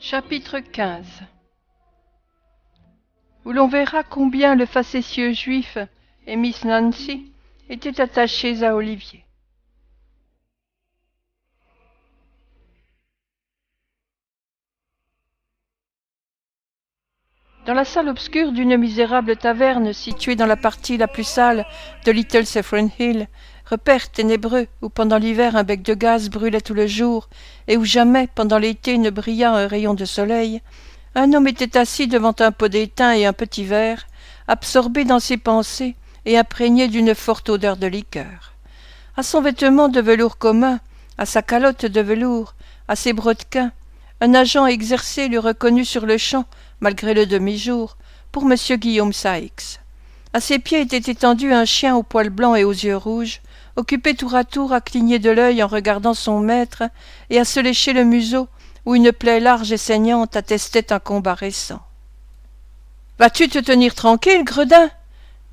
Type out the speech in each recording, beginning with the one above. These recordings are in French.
Chapitre 15 où l'on verra combien le facétieux juif et Miss Nancy étaient attachés à Olivier. Dans la salle obscure d'une misérable taverne située dans la partie la plus sale de Little Saffron Hill, repère ténébreux où pendant l'hiver un bec de gaz brûlait tout le jour et où jamais pendant l'été ne brilla un rayon de soleil, un homme était assis devant un pot d'étain et un petit verre, absorbé dans ses pensées et imprégné d'une forte odeur de liqueur. À son vêtement de velours commun, à sa calotte de velours, à ses brodequins, un agent exercé l'eût reconnu sur-le-champ, malgré le demi-jour, pour M. Guillaume Saïx. À ses pieds était étendu un chien aux poils blancs et aux yeux rouges, occupé tour à tour à cligner de l'œil en regardant son maître et à se lécher le museau, où une plaie large et saignante attestait un combat récent. « Vas-tu te tenir tranquille, gredin ?»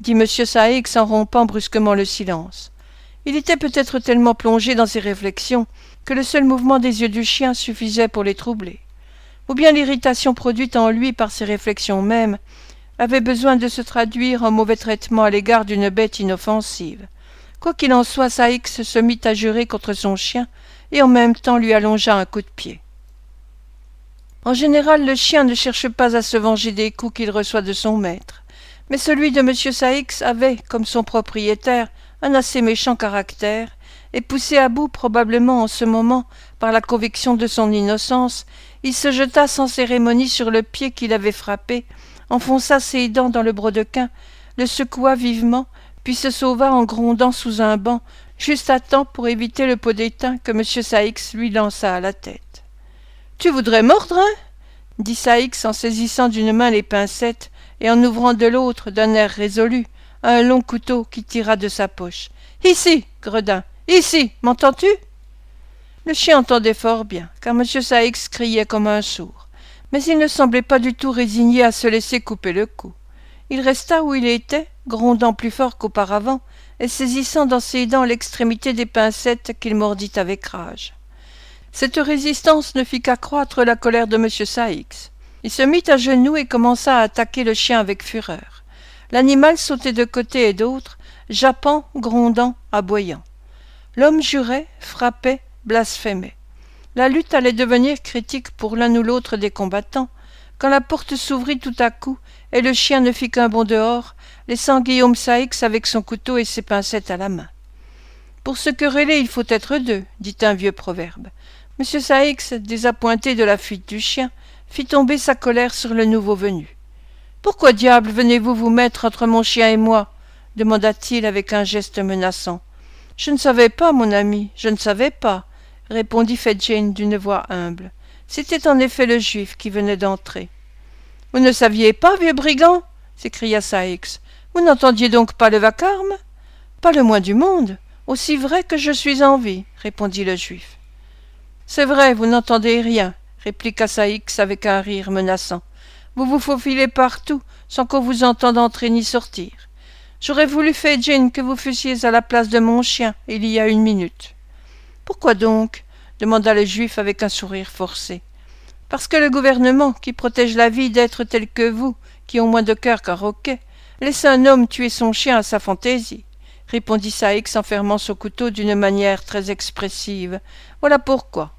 dit M. Saïx en rompant brusquement le silence. Il était peut-être tellement plongé dans ses réflexions que le seul mouvement des yeux du chien suffisait pour les troubler. Ou bien l'irritation produite en lui par ses réflexions mêmes avait besoin de se traduire en mauvais traitement à l'égard d'une bête inoffensive. Quoi qu'il en soit, Saïx se mit à jurer contre son chien et en même temps lui allongea un coup de pied. En général, le chien ne cherche pas à se venger des coups qu'il reçoit de son maître, mais celui de M. Saïx avait, comme son propriétaire, un assez méchant caractère, et poussé à bout probablement en ce moment par la conviction de son innocence, il se jeta sans cérémonie sur le pied qu'il avait frappé, enfonça ses dents dans le brodequin, le secoua vivement, puis se sauva en grondant sous un banc, juste à temps pour éviter le pot d'étain que M. Saïx lui lança à la tête. « Tu voudrais mordre, hein ?» dit Saïx en saisissant d'une main les pincettes et en ouvrant de l'autre d'un air résolu un long couteau qui tira de sa poche. « Ici, gredin, ici, m'entends-tu » Le chien entendait fort bien, car M. Saïx criait comme un sourd, mais il ne semblait pas du tout résigné à se laisser couper le cou. Il resta où il était, grondant plus fort qu'auparavant, et saisissant dans ses dents l'extrémité des pincettes qu'il mordit avec rage. Cette résistance ne fit qu'accroître la colère de M. Saïx. Il se mit à genoux et commença à attaquer le chien avec fureur. L'animal sautait de côté et d'autre, jappant, grondant, aboyant. L'homme jurait, frappait, blasphémait. La lutte allait devenir critique pour l'un ou l'autre des combattants, quand la porte s'ouvrit tout à coup et le chien ne fit qu'un bond dehors, laissant Guillaume Saïx avec son couteau et ses pincettes à la main. « Pour se quereller, il faut être deux », dit un vieux proverbe. M. Saïx, désappointé de la fuite du chien, fit tomber sa colère sur le nouveau venu. « Pourquoi diable venez-vous vous mettre entre mon chien et moi ?» demanda-t-il avec un geste menaçant. « Je ne savais pas, mon ami, je ne savais pas », répondit Fedjin d'une voix humble. C'était en effet le juif qui venait d'entrer. « Vous ne saviez pas, vieux brigand » s'écria Saïx. « Vous n'entendiez donc pas le vacarme ?»« Pas le moins du monde, aussi vrai que je suis en vie, » répondit le juif. « C'est vrai, vous n'entendez rien, » répliqua Saïx avec un rire menaçant. « Vous vous faufilez partout, sans qu'on vous entende entrer ni sortir. J'aurais voulu, Fedjin, que vous fussiez à la place de mon chien, il y a 1 minute. »« Pourquoi donc ?» demanda le juif avec un sourire forcé. « Parce que le gouvernement, qui protège la vie d'êtres tels que vous, qui ont moins de cœur qu'un roquet, laisse un homme tuer son chien à sa fantaisie, » répondit Saïx en fermant son couteau d'une manière très expressive. « Voilà pourquoi. »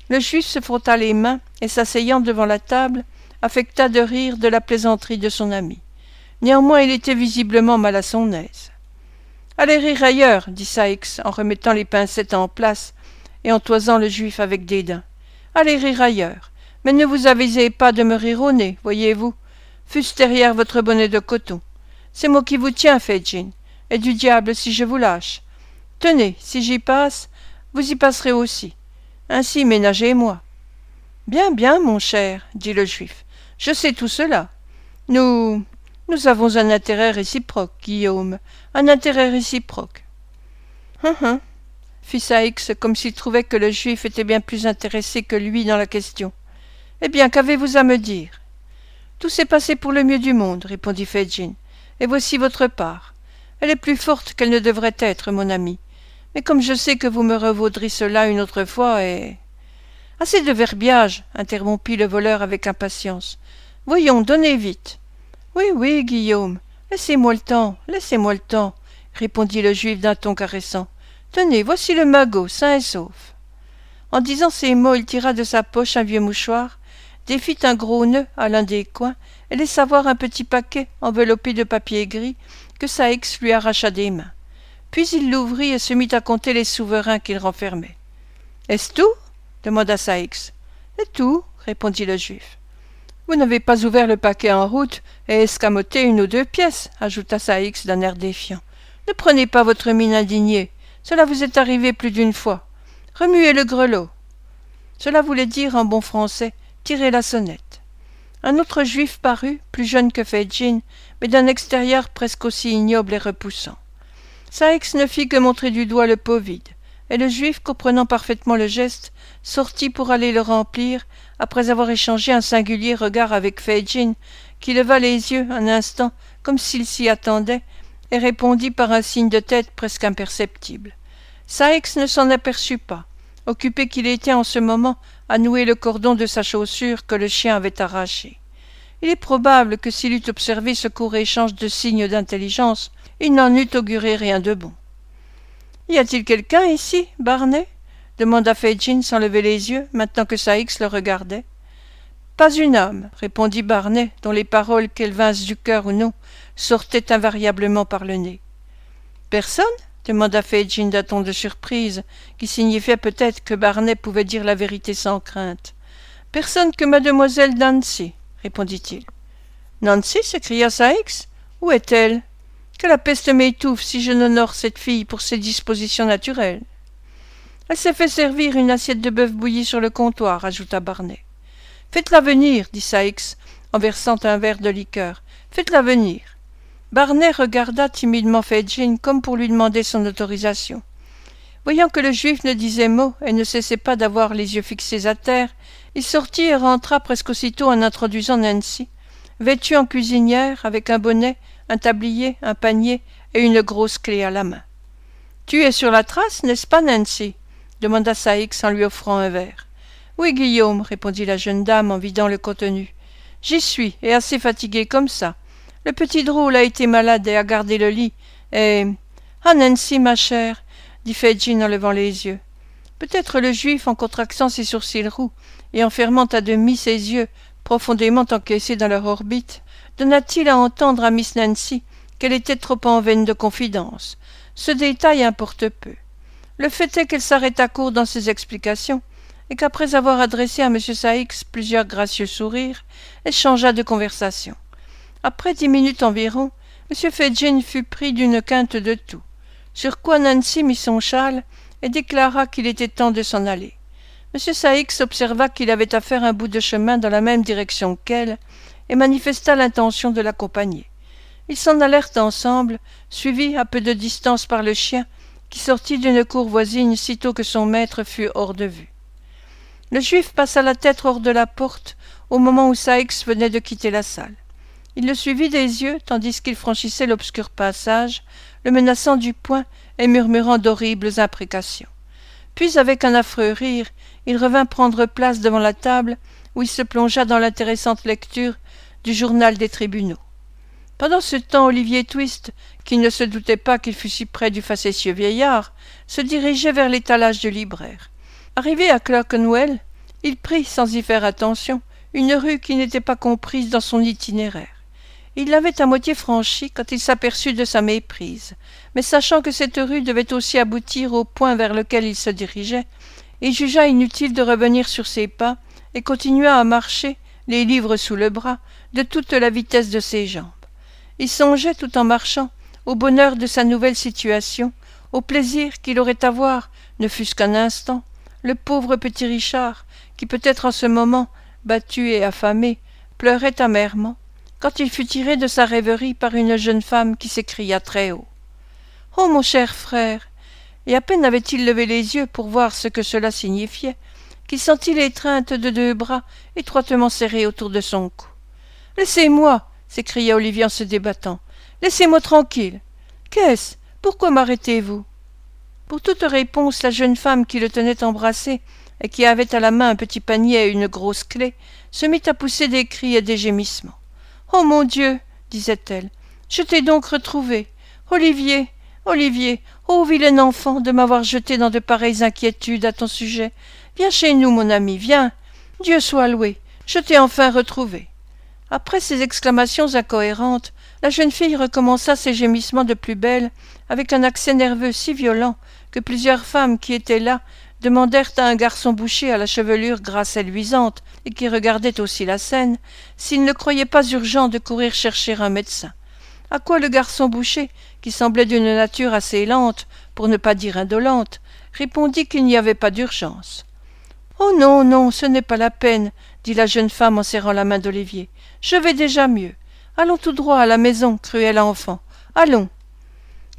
Le juif se frotta les mains et, s'asseyant devant la table, affecta de rire de la plaisanterie de son ami. Néanmoins, il était visiblement mal à son aise. « Allez rire ailleurs, » dit Saïx en remettant les pincettes en place et en toisant le juif avec dédain. « Allez rire ailleurs, mais ne vous avisez pas de me rire au nez, voyez-vous, fût-ce derrière votre bonnet de coton. C'est moi qui vous tiens, Fedjin, et du diable si je vous lâche. Tenez, si j'y passe, vous y passerez aussi. Ainsi ménagez-moi. »« Bien, bien, mon cher, » dit le juif, « je sais tout cela. Nous avons un intérêt réciproque, Guillaume, un intérêt réciproque. »« fit Saïx comme s'il trouvait que le juif était bien plus intéressé que lui dans la question. « Eh bien, qu'avez-vous à me dire ?»« Tout s'est passé pour le mieux du monde, » répondit Fedjin, « et voici votre part. Elle est plus forte qu'elle ne devrait être, mon ami. Mais comme je sais que vous me revaudrez cela une autre fois, et... » Assez de verbiage, interrompit le voleur avec impatience. Voyons, donnez vite. Oui, oui, Guillaume, laissez-moi le temps, répondit le juif d'un ton caressant. Tenez, voici le magot, sain et sauf. En disant ces mots, il tira de sa poche un vieux mouchoir, défit un gros nœud à l'un des coins et laissa voir un petit paquet enveloppé de papier gris que Saïx lui arracha des mains. Puis il l'ouvrit et se mit à compter les souverains qu'il renfermait. « Est-ce tout » demanda Saïx. « C'est tout, » répondit le juif. « Vous n'avez pas ouvert le paquet en route et escamoté une ou deux pièces, » ajouta Saïx d'un air défiant. « Ne prenez pas votre mine indignée, cela vous est arrivé plus d'une fois. Remuez le grelot. » Cela voulait dire, en bon français, tirer la sonnette. Un autre juif parut, plus jeune que Fedjin, mais d'un extérieur presque aussi ignoble et repoussant. Saïx ne fit que montrer du doigt le pot vide, et le juif, comprenant parfaitement le geste, sortit pour aller le remplir, après avoir échangé un singulier regard avec Fedjin, qui leva les yeux un instant comme s'il s'y attendait, et répondit par un signe de tête presque imperceptible. Saïx ne s'en aperçut pas, occupé qu'il était en ce moment à nouer le cordon de sa chaussure que le chien avait arraché. Il est probable que s'il eût observé ce court échange de signes d'intelligence, il n'en eût auguré rien de bon. « Y a-t-il quelqu'un ici, Barnet » demanda Fedjin sans lever les yeux, maintenant que Saïx le regardait. « Pas une âme, » répondit Barnet, dont les paroles, qu'elles vinssent du cœur ou non, sortaient invariablement par le nez. « Personne » demanda Fedjin d'un ton de surprise, qui signifiait peut-être que Barnet pouvait dire la vérité sans crainte. « Personne que mademoiselle Nancy, » répondit-il. « Nancy » s'écria Saïx. « Où est-elle ? Que la peste m'étouffe si je n'honore cette fille pour ses dispositions naturelles. »« Elle s'est fait servir une assiette de bœuf bouilli sur le comptoir, » ajouta Barnet. « Faites-la venir, » dit Saïx, en versant un verre de liqueur. « Faites-la venir. » Barnet regarda timidement Fedjin comme pour lui demander son autorisation. Voyant que le juif ne disait mot et ne cessait pas d'avoir les yeux fixés à terre, il sortit et rentra presque aussitôt en introduisant Nancy, vêtue en cuisinière, avec un bonnet, un tablier, un panier et une grosse clé à la main. « Tu es sur la trace, n'est-ce pas, Nancy » demanda Saïx en lui offrant un verre. « Oui, Guillaume, » répondit la jeune dame en vidant le contenu. « J'y suis, et assez fatiguée comme ça. Le petit drôle a été malade et a gardé le lit, et... »« Ah, Nancy, ma chère » dit Fedjin en levant les yeux. Peut-être le juif, en contractant ses sourcils roux et en fermant à demi ses yeux, profondément encaissés dans leur orbite, donna-t-il à entendre à Miss Nancy qu'elle était trop en veine de confidence. Ce détail importe peu. Le fait est qu'elle s'arrêta court dans ses explications, et qu'après avoir adressé à M. Saïx plusieurs gracieux sourires, elle changea de conversation. Après 10 minutes environ, M. Fedjin fut pris d'une quinte de tout, sur quoi Nancy mit son châle et déclara qu'il était temps de s'en aller. M. Saïx observa qu'il avait à faire un bout de chemin dans la même direction qu'elle, et manifesta l'intention de l'accompagner. Ils s'en allèrent ensemble, suivis à peu de distance par le chien, qui sortit d'une cour voisine sitôt que son maître fut hors de vue. Le juif passa la tête hors de la porte au moment où Saïx venait de quitter la salle. Il le suivit des yeux tandis qu'il franchissait l'obscur passage, le menaçant du poing et murmurant d'horribles imprécations. Puis, avec un affreux rire, il revint prendre place devant la table où il se plongea dans l'intéressante lecture du journal des tribunaux. Pendant ce temps, Olivier Twist, qui ne se doutait pas qu'il fût si près du facétieux vieillard, se dirigeait vers l'étalage du libraire. Arrivé à Clerkenwell, il prit, sans y faire attention, une rue qui n'était pas comprise dans son itinéraire. Il l'avait à moitié franchie quand il s'aperçut de sa méprise, mais sachant que cette rue devait aussi aboutir au point vers lequel il se dirigeait, il jugea inutile de revenir sur ses pas et continua à marcher, les livres sous le bras, de toute la vitesse de ses jambes. Il songeait, tout en marchant, au bonheur de sa nouvelle situation, au plaisir qu'il aurait à voir, ne fût-ce qu'un instant, le pauvre petit Richard, qui peut-être en ce moment, battu et affamé, pleurait amèrement, quand il fut tiré de sa rêverie par une jeune femme qui s'écria très haut. « Oh, mon cher frère !» Et à peine avait-il levé les yeux pour voir ce que cela signifiait, qu'il sentit l'étreinte de 2 bras étroitement serrés autour de son cou. « Laissez-moi !» s'écria Olivier en se débattant. « Laissez-moi tranquille. Qu'est-ce ? Pourquoi m'arrêtez-vous » Pour toute réponse, la jeune femme qui le tenait embrassé et qui avait à la main un petit panier et une grosse clé, se mit à pousser des cris et des gémissements. « Oh mon Dieu !» disait-elle. « Je t'ai donc retrouvé. Olivier, Olivier, ô vilain enfant, de m'avoir jeté dans de pareilles inquiétudes à ton sujet. Viens chez nous, mon ami, viens. Dieu soit loué, je t'ai enfin retrouvé. » Après ces exclamations incohérentes, la jeune fille recommença ses gémissements de plus belle, avec un accès nerveux si violent que plusieurs femmes qui étaient là demandèrent à un garçon boucher à la chevelure grasse et luisante, et qui regardait aussi la scène, s'il ne croyait pas urgent de courir chercher un médecin. À quoi le garçon boucher, qui semblait d'une nature assez lente, pour ne pas dire indolente, répondit qu'il n'y avait pas d'urgence. « Oh non, non, ce n'est pas la peine, » dit la jeune femme en serrant la main d'Olivier. « Je vais déjà mieux. Allons tout droit à la maison, cruel enfant. Allons. »«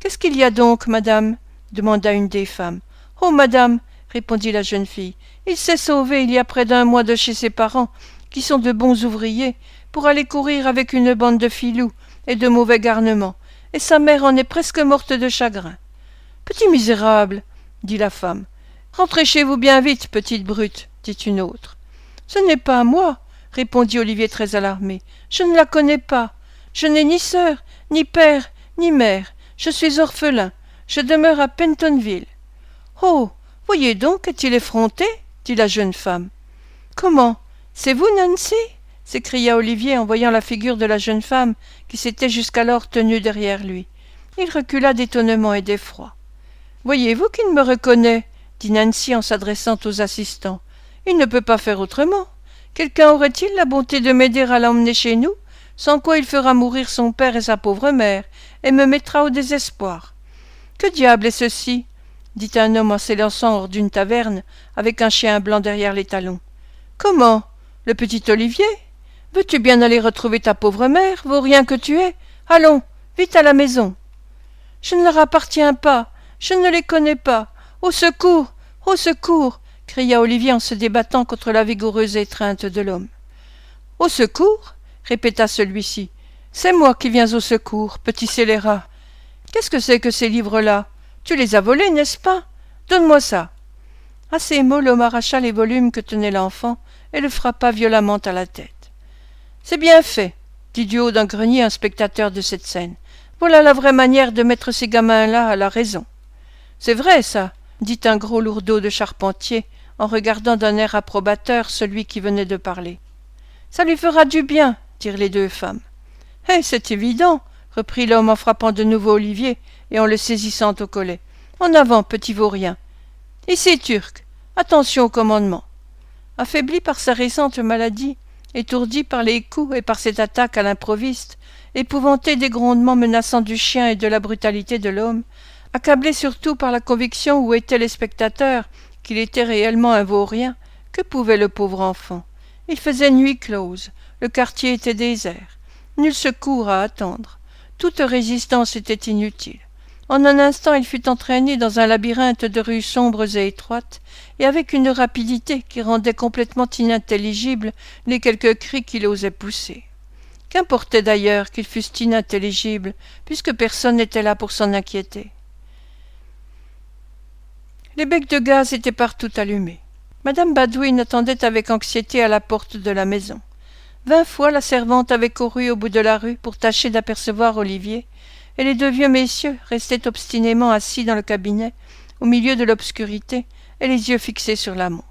Qu'est-ce qu'il y a donc, madame ?» demanda une des femmes. « Oh, madame, » répondit la jeune fille, « il s'est sauvé il y a près d'un mois de chez ses parents, qui sont de bons ouvriers, pour aller courir avec une bande de filous et de mauvais garnements, et sa mère en est presque morte de chagrin. »« Petit misérable !» dit la femme. « Rentrez chez vous bien vite, petite brute !» dit une autre. « Ce n'est pas moi !» répondit Olivier très alarmé. « Je ne la connais pas. Je n'ai ni sœur, ni père, ni mère. Je suis orphelin. Je demeure à Pentonville. »« Oh, voyez donc, est-il effronté ?» dit la jeune femme. « Comment, c'est vous, Nancy ?» s'écria Olivier en voyant la figure de la jeune femme qui s'était jusqu'alors tenue derrière lui. Il recula d'étonnement et d'effroi. « Voyez-vous qu'il me reconnaît ?» dit Nancy en s'adressant aux assistants. « Il ne peut pas faire autrement. Quelqu'un aurait-il la bonté de m'aider à l'emmener chez nous, sans quoi il fera mourir son père et sa pauvre mère, et me mettra au désespoir. Que diable est ceci ?» dit un homme en s'élançant hors d'une taverne, avec un chien blanc derrière les talons. « Comment, le petit Olivier ? Veux-tu bien aller retrouver ta pauvre mère, vaurien que tu es ? Allons, vite à la maison. »« Je ne leur appartiens pas, je ne les connais pas. Au secours, au secours !» cria Olivier en se débattant contre la vigoureuse étreinte de l'homme. « Au secours ?» répéta celui-ci. « C'est moi qui viens au secours, petit scélérat. Qu'est-ce que c'est que ces livres-là ? Tu les as volés, n'est-ce pas ? Donne-moi ça. » À ces mots, l'homme arracha les volumes que tenait l'enfant et le frappa violemment à la tête. « C'est bien fait, » dit du haut d'un grenier un spectateur de cette scène. « Voilà la vraie manière de mettre ces gamins-là à la raison. »« C'est vrai, ça, » dit un gros lourdeau de charpentier, en regardant d'un air approbateur celui qui venait de parler. « Ça lui fera du bien, » dirent les deux femmes. « Eh, c'est évident, » reprit l'homme en frappant de nouveau Olivier et en le saisissant au collet. « En avant, petit vaurien. Ici, Turc, attention au commandement. » Affaibli par sa récente maladie, étourdi par les coups et par cette attaque à l'improviste, épouvanté des grondements menaçants du chien et de la brutalité de l'homme, accablé surtout par la conviction où étaient les spectateurs qu'il était réellement un vaurien, que pouvait le pauvre enfant ? Il faisait nuit close, le quartier était désert, nul secours à attendre, toute résistance était inutile. En un instant il fut entraîné dans un labyrinthe de rues sombres et étroites, et avec une rapidité qui rendait complètement inintelligibles les quelques cris qu'il osait pousser. Qu'importait d'ailleurs qu'ils fussent inintelligibles, puisque personne n'était là pour s'en inquiéter. Les becs de gaz étaient partout allumés. Madame Badouine attendait avec anxiété à la porte de la maison. 20 fois la servante avait couru au bout de la rue pour tâcher d'apercevoir Olivier, et les deux vieux messieurs restaient obstinément assis dans le cabinet, au milieu de l'obscurité, et les yeux fixés sur la montre.